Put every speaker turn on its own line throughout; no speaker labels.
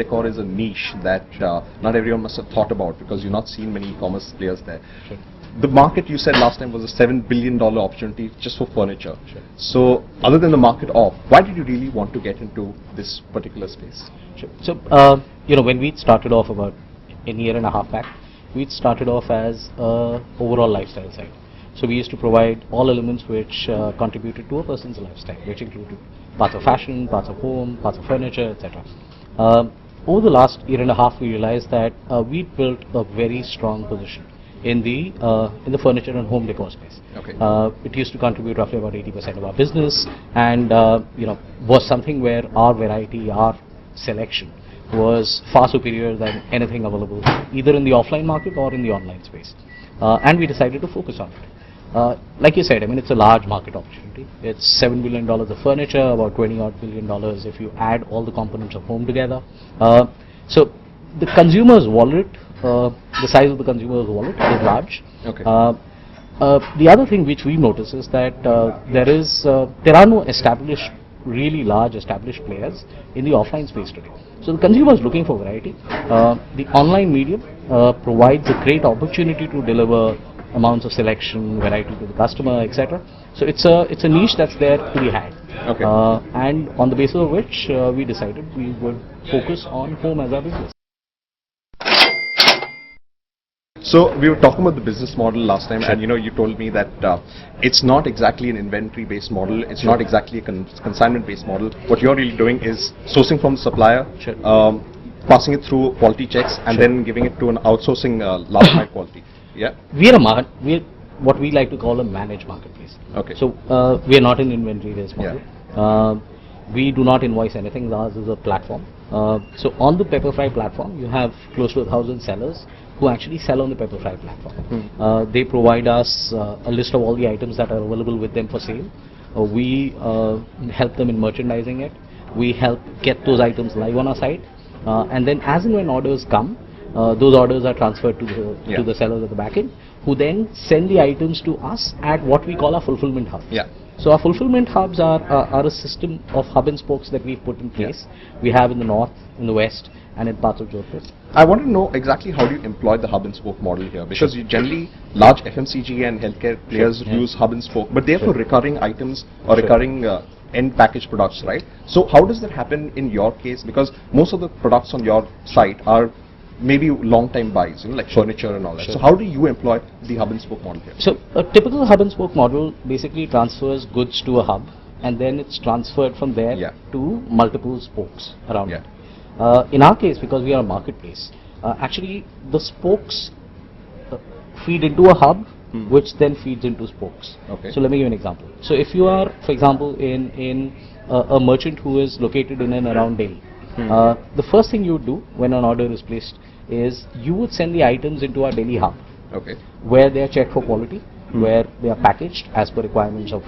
decor is a niche that not everyone must have thought about, because you've not seen many e-commerce players there.
Sure.
The market, you said last time, was a $7 billion opportunity just for furniture.
Sure.
So, other than the market off, why did you really want to get into this particular space?
Sure. So, when we started off about a year and a half back, we started off as a overall lifestyle site. So we used to provide all elements which contributed to a person's lifestyle, which included parts of fashion, parts of home, parts of furniture, etc. Over the last year and a half, we realized that we built a very strong position in the furniture and home decor space.
Okay.
It used to contribute roughly about 80% of our business, and was something where our variety, our selection was far superior than anything available either in the offline market or in the online space. And we decided to focus on it. Like you said, I mean, it's a large market opportunity. It's $7 billion of furniture, about $20 billion if you add all the components of home together. So the consumer's wallet, the size of the consumer's wallet is large.
Okay.
The other thing which we notice is that there are no really large established players in the offline space today. So the consumer is looking for variety. The online medium provides a great opportunity to deliver amounts of selection, variety to the customer, etc. So it's a niche that's there to be had.
Okay.
And on the basis of which we decided we would focus on home as our business.
So we were talking about the business model last time, and you told me that it's not exactly an inventory-based model. It's not exactly a consignment-based model. What you're really doing is sourcing from the supplier, passing it through quality checks, and then giving it to an outsourcing last mile quality. Yeah.
We're what we like to call a managed marketplace.
Okay.
So we are not an inventory-based model. Yeah. We do not invoice anything. Ours is a platform. So on the Pepperfry platform, you have close to 1,000 sellers who actually sell on the Pepperfry platform. They provide us a list of all the items that are available with them for sale. We help them in merchandising it. We help get those items live on our site. And then as and when orders come, those orders are transferred to the sellers at the back end, who then send the items to us at what we call our fulfillment hub.
Yeah.
So our fulfillment hubs are a system of hub and spokes that we've put in place. We have in the north, in the west, and in parts of Jodhpur.
I want to know exactly how do you employ the hub and spoke model here, because you generally large FMCG and healthcare players use hub and spoke, but they're for recurring items or recurring end package products, right? So how does that happen in your case? Because most of the products on your site are maybe long time buys, like furniture and all that. So how do you employ the hub and spoke model here?
So a typical hub and spoke model basically transfers goods to a hub, and then it's transferred from there to multiple spokes around it. In our case, because we are a marketplace, actually the spokes feed into a hub, which then feeds into spokes.
Okay.
So let me give you an example. So if you are, for example, in a merchant who is located in and around Delhi, the first thing you would do when an order is placed is you would send the items into our Delhi hub, where they are checked for quality, where they are packaged as per requirements of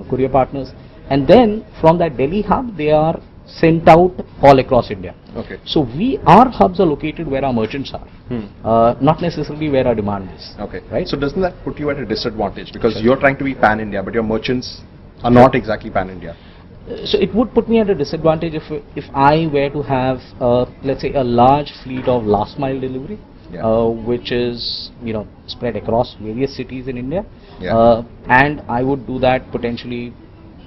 courier partners, and then from that Delhi hub they are sent out all across India.
Okay.
So our hubs are located where our merchants are, not necessarily where our demand is.
Okay.
Right.
So doesn't that put you at a disadvantage, because you're trying to be pan-India, but your merchants are not exactly pan-India?
So it would put me at a disadvantage if I were to have, let's say, a large fleet of last mile delivery, which is spread across various cities in India, and I would do that potentially,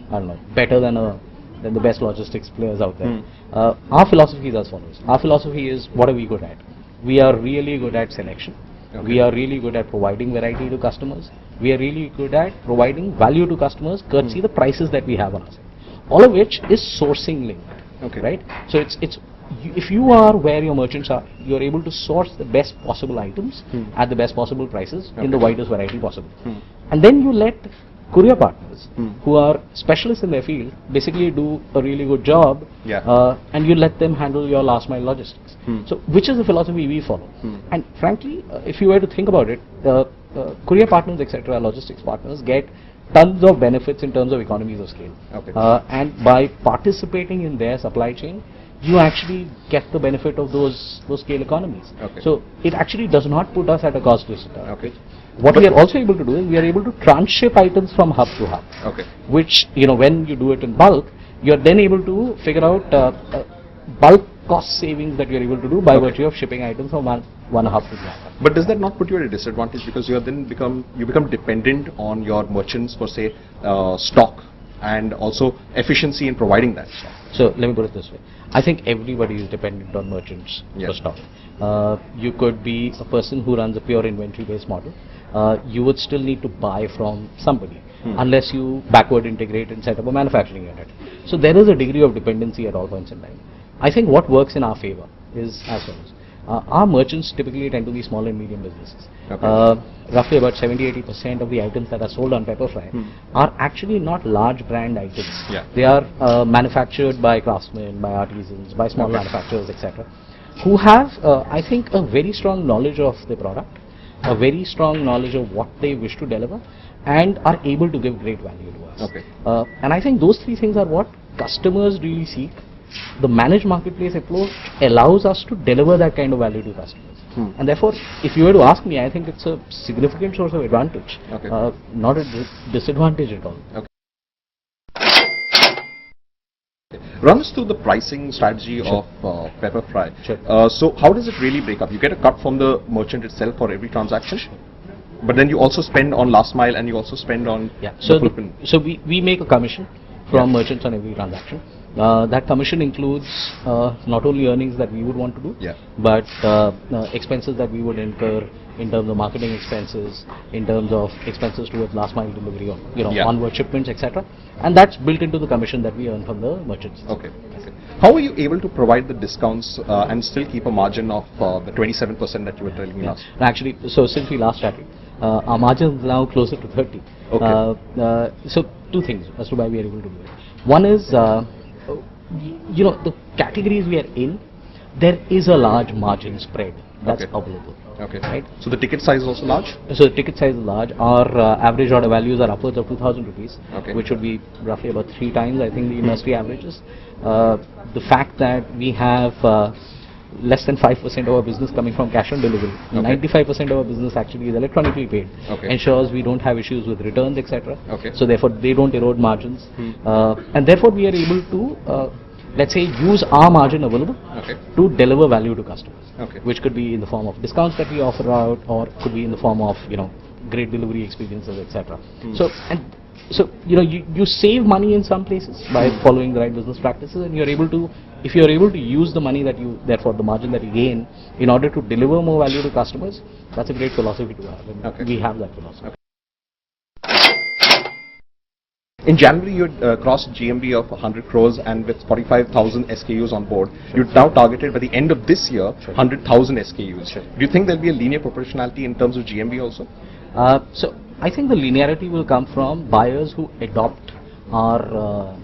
I don't know, better than the best logistics players out there. Our philosophy is as follows. Our philosophy is, what are we good at? We are really good at selection. We are really good at providing variety to customers. We are really good at providing value to customers, courtesy the prices that we have on our site. All of which is sourcing linked, right? So it's if you are where your merchants are, you are able to source the best possible items at the best possible prices in the widest variety possible. And then you let courier partners who are specialists in their field basically do a really good job, and you let them handle your last mile logistics. So which is the philosophy we follow. And frankly, if you were to think about it, courier partners, etc., logistics partners get tons of benefits in terms of economies of scale. And by participating in their supply chain, you actually get the benefit of those scale economies. So it actually does not put us at a cost disadvantage. What we are also able to do is we are able to transship items from hub to hub, which when you do it in bulk, you are then able to figure out bulk cost savings that you're able to do by virtue of shipping items from one hub to the other.
But does that not put you at a disadvantage because you become dependent on your merchants for say stock and also efficiency in providing that stock?
So let me put it this way. I think everybody is dependent on merchants for stock. You could be a person who runs a pure inventory based model. You would still need to buy from somebody unless you backward integrate and set up a manufacturing unit. So there is a degree of dependency at all points in time. I think what works in our favor is as follows. Our merchants typically tend to be small and medium businesses. Roughly about 70-80% of the items that are sold on Pepperfry are actually not large brand items. They are manufactured by craftsmen, by artisans, by small manufacturers, etc., who have, I think, a very strong knowledge of the product, a very strong knowledge of what they wish to deliver, and are able to give great value to us. And I think those three things are what customers really seek. The managed marketplace approach allows us to deliver that kind of value to customers. And therefore, if you were to ask me, I think it's a significant source of advantage, not a disadvantage at all.
Run us through the pricing strategy of Pepperfry. So how does it really break up? You get a cut from the merchant itself for every transaction? But then you also spend on last mile and you also spend on
so we make a commission from merchants on every transaction. That commission includes not only earnings that we would want to do, but expenses that we would incur in terms of marketing expenses, in terms of expenses towards last mile delivery, or onward shipments, etc. And that's built into the commission that we earn from the merchants.
How are you able to provide the discounts and still keep a margin of the 27% that you were telling me last?
Actually, so since we last chatted, our margin is now closer to 30. So two things as to why we are able to do it. One is, the categories we are in, there is a large margin spread that's available. Right?
So the ticket size is also large?
So the ticket size is large. Our average order values are upwards of 2,000 rupees, which would be roughly about 3 times, I think, the industry averages. The fact that we have less than 5% of our business coming from cash on delivery, 95% of our business actually is electronically paid, ensures we don't have issues with returns, etc. So therefore they don't erode margins, and therefore we are able to let's say use our margin available to deliver value to customers, which could be in the form of discounts that we offer out, or could be in the form of great delivery experiences, etc. So you save money in some places by following the right business practices, and you're able to, if you're able to use the money that you, therefore the margin that you gain, in order to deliver more value to customers, that's a great philosophy to have, and we have that philosophy.
In January, you had crossed GMV of 100 crores, and with 45,000 SKUs on board, you've now targeted by the end of this year 100,000 SKUs. Do you think there'll be a linear proportionality in terms of GMV also?
So I think the linearity will come from buyers who adopt our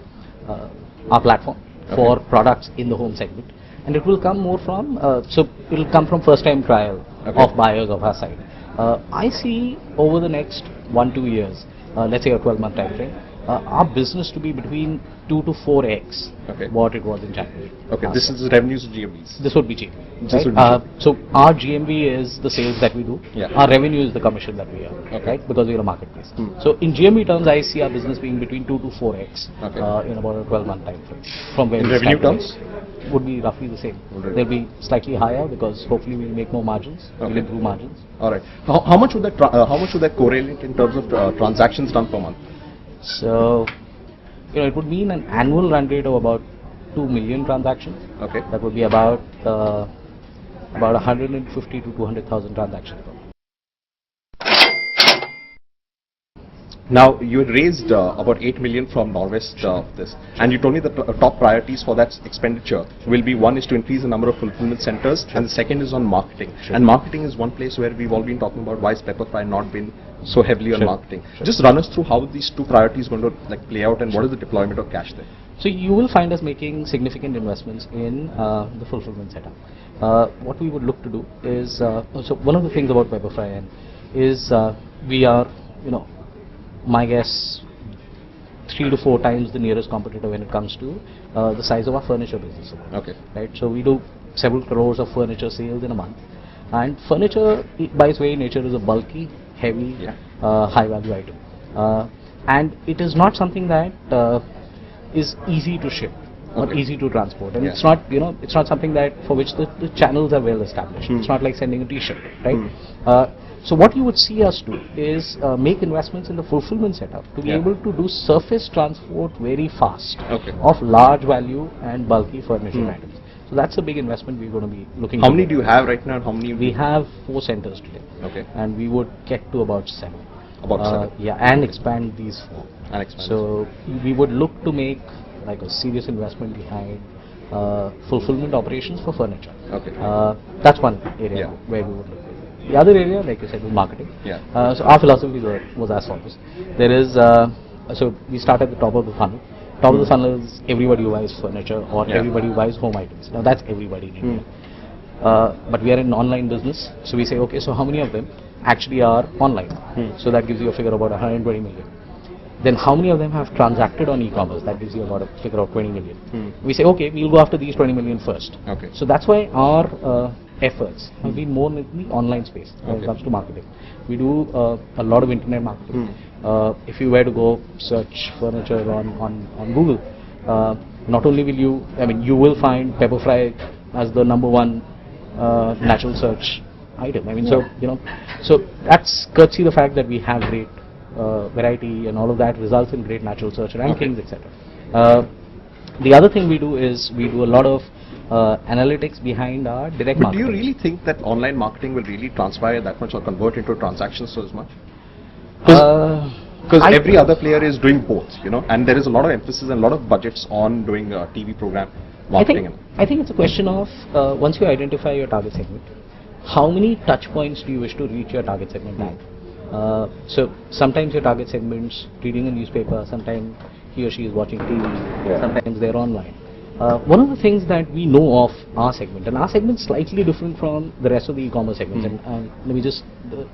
platform for products in the home segment, and it will come more from so it will come from first-time trial of buyers of our site. I see over the next 1-2 years, let's say a 12-month time frame, our business to be between 2 to 4x what it was in January.
This is revenues of GMVs.
This would be GMV. Right? So our GMV is the sales that we do. Our revenue is the commission that we earn, right? Because we are a marketplace. So in GMV terms, I see our business being between 2 to 4x in about a 12-month time frame. From where
in revenue terms,
would be roughly the same. They'll be slightly higher because hopefully we'll make more margins. We'll improve margins.
All right. How much would that correlate in terms of transactions done per month?
So, it would mean an annual run rate of about 2 million transactions. That would be about 150 to 200,000 transactions per month.
Now, you had raised about 8 million from Norwest of this, and you told me the top priorities for that expenditure will be, one is to increase the number of fulfillment centers, and the second is on marketing. And marketing is one place where we've all been talking about why is Pepperfry not been so heavily on marketing. Just run us through how these two priorities are going to play out, and what is the deployment of cash there?
So you will find us making significant investments in the fulfillment setup. What we would look to do is, so one of the things about Pepperfry is we are, my guess, 3 to 4 times the nearest competitor when it comes to the size of our furniture business. Right. So we do several crores of furniture sales in a month, and furniture, by its very nature, is a bulky, heavy, high-value item, and it is not something that is easy to ship. or
Okay.
easy to transport, and
Yeah.
it's not, it's not something that for which the channels are well established. It's not like sending a t-shirt, right? So what you would see us do is make investments in the fulfillment setup to be
Yeah.
able to do surface transport very fast
Okay.
of large value and bulky furniture items. So that's a big investment we're going to be looking.
How many do you have right now? And how many?
We have 4 centers today.
Okay.
And we would get to about 7.
About 7.
Yeah, and expand these 4.
And expand.
So we would look to make like a serious investment behind fulfillment operations for furniture.
Okay.
That's one area
Yeah.
where we would look. The other area, like you said, was marketing.
Yeah.
So our philosophy was as follows. There is, so we start at the top of the funnel. Top of the funnel is everybody who buys furniture or everybody who buys home items. Now that's everybody in India. But we are in online business, so we say, okay, so how many of them actually are online? So that gives you a figure of about 120 million. Then how many of them have transacted on e-commerce? That gives you about a figure of 20 million. We say, okay, we'll go after these 20 million first.
Okay.
So that's why our efforts have been more in the online space when it comes to marketing. We do a lot of internet marketing. If you were to go search furniture on Google, not only will you, you will find Pepperfry as the #1 natural search item. So that's courtesy the fact that we have great variety, and all of that results in great natural search rankings, etc. The other thing we do is we do a lot of analytics behind our direct
But
marketing.
do you really think that online marketing will really transpire that much or convert into transactions so as much? Because every other player is doing both, and there is a lot of emphasis and a lot of budgets on doing a TV program marketing.
I think it's a question of once you identify your target segment, how many touch points do you wish to reach your target segment at? So sometimes your target segment's reading a newspaper, sometimes he or she is watching TV, sometimes they're online. One of the things that we know of our segment, and our segment is slightly different from the rest of the e-commerce segments, and let me just,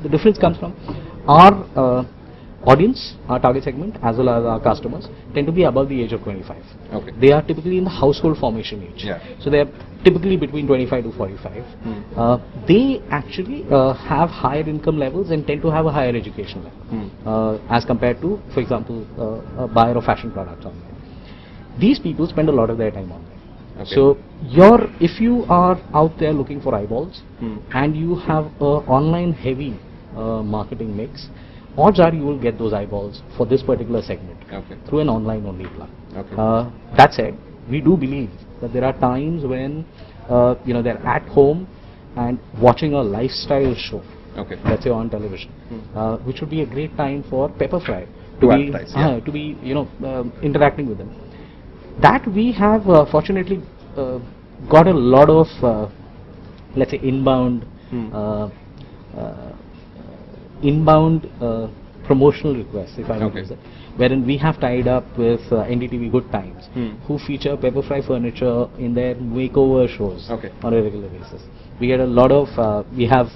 the difference comes from our audience, our target segment, as well as our customers, tend to be above the age of 25.
Okay.
They are typically in the household formation age.
Yeah.
So they are typically between 25 to 45. They actually have higher income levels and tend to have a higher education level as compared to, for example, a buyer of fashion products online. These people spend a lot of their time online.
Okay.
So if you are out there looking for eyeballs and you have a online heavy marketing mix, odds are you will get those eyeballs for this particular segment through an online only plug.
Okay.
That said, we do believe that there are times when they're at home and watching a lifestyle show, let's say on television, which would be a great time for Pepperfry to be interacting with them. That we have fortunately got a lot of let's say inbound promotional requests, if I may use it, wherein we have tied up with NDTV Good Times, who feature Pepperfry furniture in their makeover shows on a regular basis. We get a lot of, we have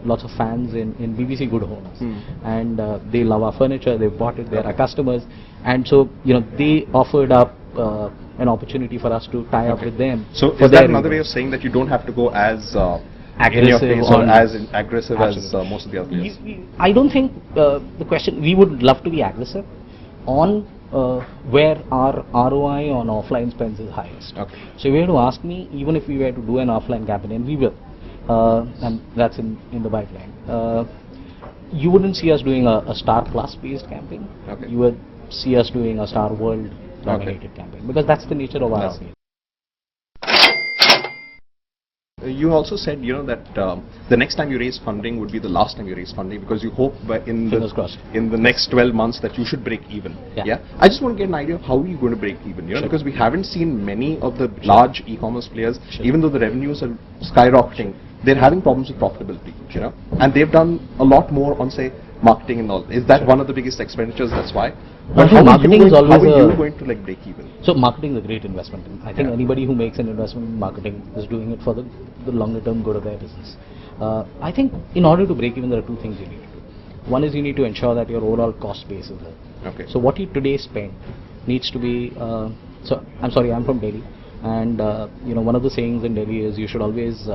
lots of fans in BBC Good Homes, and they love our furniture. They've bought it. They're our customers, and so they offered up an opportunity for us to tie up with them.
So is that another way of saying that you don't have to go as
aggressive
or as aggressive as most of the other players?
I don't think the question, we would love to be aggressive on where our ROI on offline spends is highest. So if you were to ask me, even if we were to do an offline campaign, and we will, and that's in the pipeline, you wouldn't see us doing a Star Plus based campaign. You would see us doing a Star World dominated campaign, because that's the nature of our scale.
You also said, that the next time you raise funding would be the last time you raise funding, because you hope in the next 12 months that you should break even. Yeah. I just want to get an idea of how you're going to break even, because we haven't seen many of the large e-commerce players, even though the revenues are skyrocketing, they're having problems with profitability, and they've done a lot more on, say, marketing and all. Is that one of the biggest expenditures? That's why. But how are you going to break even?
So marketing is a great investment. I think anybody who makes an investment in marketing is doing it for the longer term good of their business. I think in order to break even, there are 2 things you need to do. One is you need to ensure that your overall cost base is low. So what you today spend needs to be. So I'm sorry, I'm from Delhi, and one of the sayings in Delhi is you should always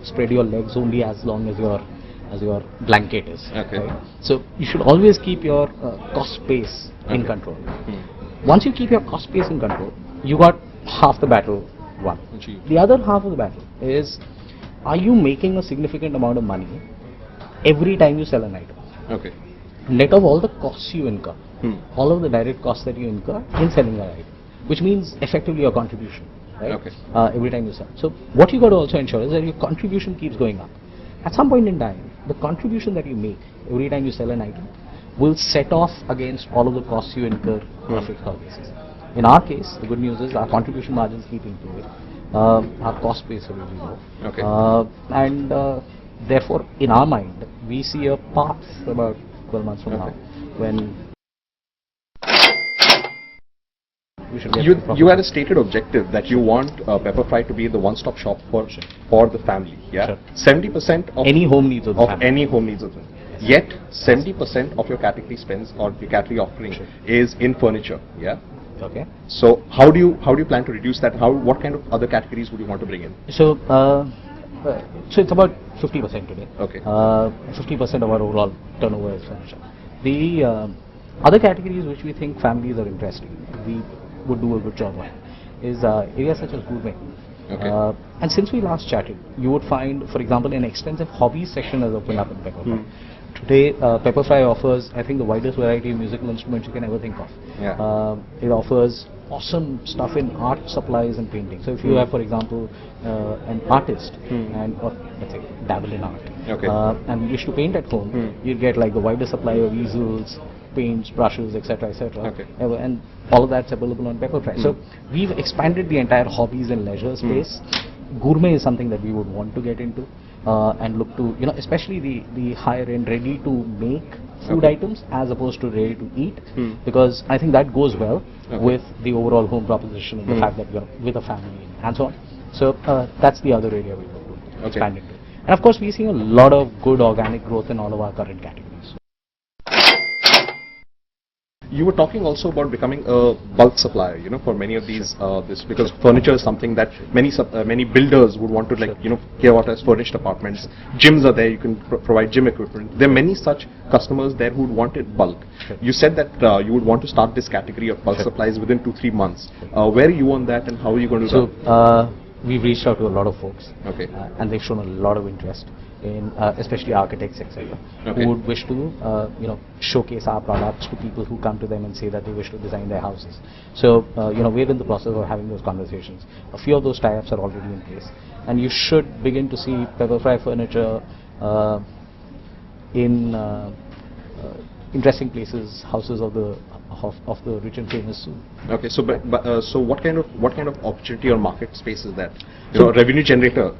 spread your legs only as long as your blanket is. Right? So you should always keep your cost base in control. Once you keep your cost base in control, you got half the battle won.
Achieved.
The other half of the battle is, are you making a significant amount of money every time you sell an item?
Okay.
Net of all the costs you incur,
Hmm.
all of the direct costs that you incur in selling an item, which means effectively your contribution, right?
Okay.
Every time you sell. So what you got to also ensure is that your contribution keeps going up. At some point in time, the contribution that you make every time you sell an item will set off against all of the costs you incur on a fixed cost basis. In our case, the good news is our contribution margins keep improving. Our cost base is really low.
Okay.
And therefore, in our mind, we see a path about 12 months from now when we should get to profit.
You had a stated objective that you want Pepperfry to be the one-stop shop for the family. Yeah.
Sure.
70% of
Any home needs of the family.
any home needs of them. Yet 70% of your category spends or the category offering is in furniture. Yeah.
Okay.
So how do you plan to reduce that? What kind of other categories would you want to bring in?
So so it's about 50% today.
Okay.
50% of our overall turnover is furniture. The other categories which we think families are interested in, we would do a good job on, is areas such as gourmet.
Okay.
And since we last chatted, you would find, for example, an extensive hobbies section has opened up in Pepperfry. Today, Pepperfry offers, I think, the widest variety of musical instruments you can ever think of.
Yeah.
It offers awesome stuff in art supplies and painting. So if you have, for example, an artist and or let's say dabble in art,
Okay.
and wish to paint at home, you get like the widest supply of easels, paints, brushes, etc., etc.
Okay.
And all of that's available on Pepperfry. So we've expanded the entire hobbies and leisure space. Gourmet is something that we would want to get into. And look to, especially the higher end ready to make food items as opposed to ready to eat, because I think that goes well with the overall home proposition and the fact that you're with a family and so on. So that's the other area we want to expand into. And of course, we're seeing a lot of good organic growth in all of our current categories.
You were talking also about becoming a bulk supplier, for many of these, because furniture is something that many builders would want to care about as furnished apartments. Gyms are there, you can provide gym equipment. There are many such customers there who would want it bulk. You said that you would want to start this category of bulk supplies within 2-3 months. Where are you on that, and how are you going to do that?
We've reached out to a lot of folks,
Okay.
And they've shown a lot of interest in, especially architects, etc., who would wish to, showcase our products to people who come to them and say that they wish to design their houses. So, we're in the process of having those conversations. A few of those tie-ups are already in place, and you should begin to see Pepperfry furniture in interesting places, houses of the rich and famous soon.
Okay, so so what kind of opportunity or market space is that? Revenue generator.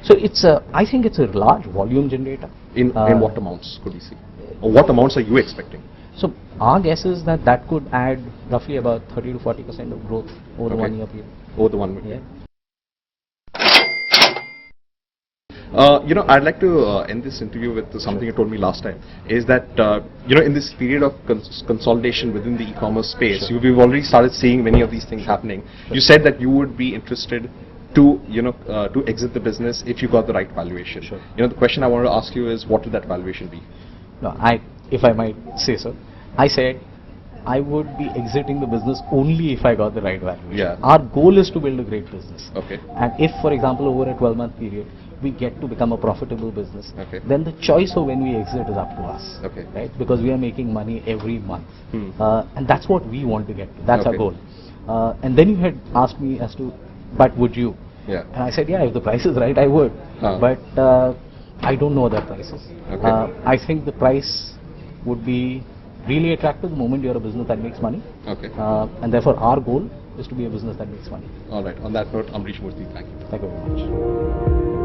So it's I think it's a large volume generator.
In what amounts could we see? Or what amounts are you expecting?
So our guess is that could add roughly about 30 to 40% of growth over the 1 year period.
Over the 1 year.
Yeah.
I'd like to end this interview with something you told me last time, is that, in this period of consolidation within the e-commerce space, we've already started seeing many of these things happening. You said that you would be interested to, to exit the business if you got the right valuation. The question I want to ask you is, what would that valuation be?
No, if I might say so, I said I would be exiting the business only if I got the right valuation.
Yeah.
Our goal is to build a great business.
Okay.
And if, for example, over a 12-month period, we get to become a profitable business,
okay,
then the choice of when we exit is up to us.
Okay.
Right? Because we are making money every month. And that's what we want to get to. That's our goal. And then you had asked me as to, but would you?
Yeah.
And I said, yeah, if the price is right, I would. But I don't know that prices.
Okay.
I think the price would be really attractive the moment you're a business that makes money.
Okay.
And therefore our goal is to be a business that makes money.
All right. On that note, Ambareesh Murty, thank you.
Thank you very much.